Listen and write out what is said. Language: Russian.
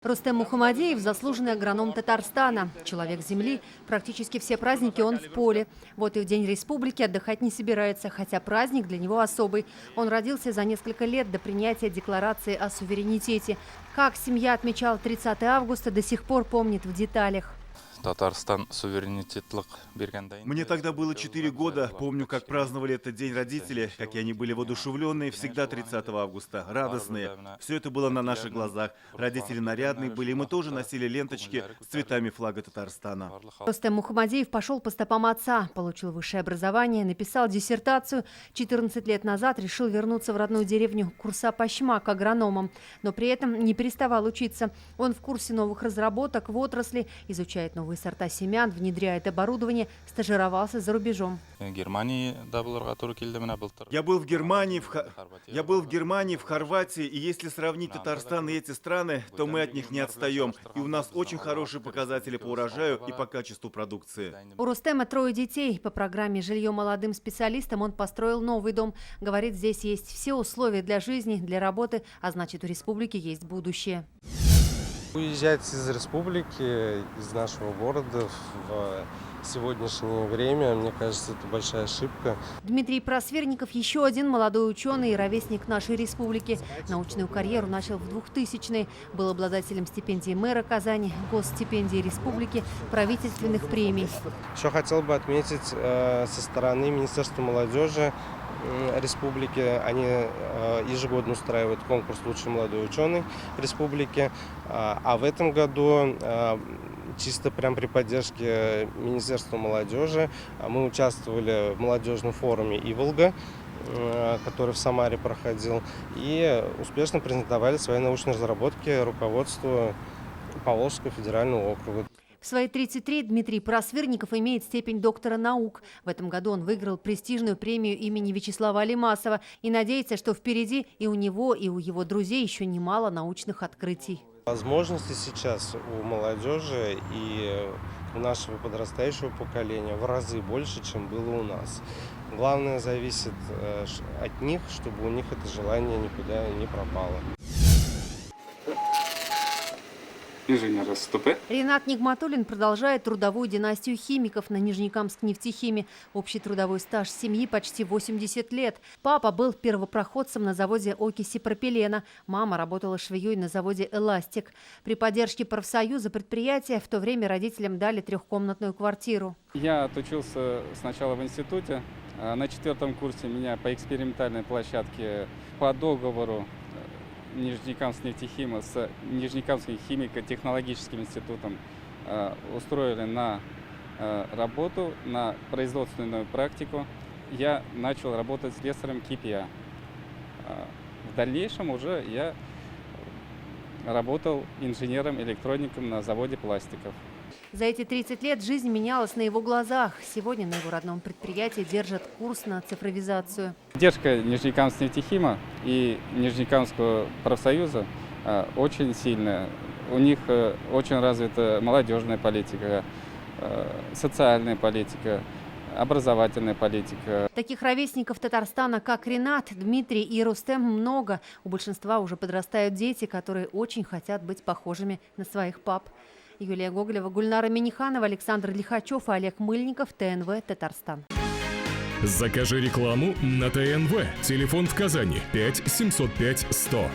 Рустем Мухамадеев – заслуженный агроном Татарстана. Человек земли. Практически все праздники он в поле. Вот и в День республики отдыхать не собирается, хотя праздник для него особый. Он родился за несколько лет до принятия декларации о суверенитете. Как семья отмечала 30 августа, до сих пор помнит в деталях. Татарстан суверенитетлық. Мне тогда было 4 года. Помню, как праздновали этот день родители, какие они были воодушевленные, всегда 30 августа, радостные. Все это было на наших глазах. Родители нарядные были, и мы тоже носили ленточки с цветами флага Татарстана. Рустем Мухамадеев пошел по стопам отца, получил высшее образование, написал диссертацию. 14 лет назад решил вернуться в родную деревню Курса-Пашмак агрономом, но при этом не переставал учиться. Он в курсе новых разработок в отрасли, изучает новые сорта семян, внедряет оборудование, стажировался за рубежом. Я был в Германии, в Хорватии, и если сравнить Татарстан и эти страны, то мы от них не отстаем. И у нас очень хорошие показатели по урожаю и по качеству продукции. У Рустема 3 детей. По программе «Жилье молодым специалистам» он построил новый дом. Говорит, здесь есть все условия для жизни, для работы, а значит, у республики есть будущее. Уезжать из республики, из нашего города в сегодняшнее время, мне кажется, это большая ошибка. Дмитрий Просверников – еще один молодой ученый и ровесник нашей республики. Научную карьеру начал в 2000-е. Был обладателем стипендии мэра Казани, госстипендии республики, правительственных премий. Еще хотел бы отметить со стороны Министерства молодежи республики. Они ежегодно устраивают конкурс «Лучший молодой ученый республики». А в этом году, чисто прям при поддержке Министерства молодежи, мы участвовали в молодежном форуме «Иволга», который в Самаре проходил, и успешно презентовали свои научные разработки руководству Поволжского федерального округа. В свои 33 Дмитрий Просверников имеет степень доктора наук. В этом году он выиграл престижную премию имени Вячеслава Алимасова и надеется, что впереди и у него, и у его друзей еще немало научных открытий. Возможности сейчас у молодежи и у нашего подрастающего поколения в разы больше, чем было у нас. Главное, зависит от них, чтобы у них это желание никуда не пропало. Инженер СТП. Ренат Нигматуллин продолжает трудовую династию химиков на Нижнекамск нефтехиме. Общий трудовой стаж семьи почти 80 лет. Папа был первопроходцем на заводе окиси пропилена. Мама работала швеей на заводе «Эластик». При поддержке профсоюза предприятия в то время родителям дали 3-комнатную квартиру. Я отучился сначала в институте. На 4-м курсе меня по экспериментальной площадке по договору Нижнекамск нефтехима с Нижнекамским химико-технологическим институтом устроили на работу, на производственную практику. Я начал работать слесарем КПА. В дальнейшем уже я работал инженером-электроником на заводе пластиков. За эти 30 лет жизнь менялась на его глазах. Сегодня на его родном предприятии держат курс на цифровизацию. Поддержка Нижнекамск нефтехима и Нижнекамского профсоюза очень сильная. У них очень развита молодежная политика, социальная политика, образовательная политика. Таких ровесников Татарстана, как Ренат, Дмитрий и Рустем, много. У большинства уже подрастают дети, которые очень хотят быть похожими на своих пап. Юлия Гоголева, Гульнара Миниханова, Александр Лихачев и Олег Мыльников, ТНВ, Татарстан. Закажи рекламу на ТНВ. Телефон в Казани 5 705 100.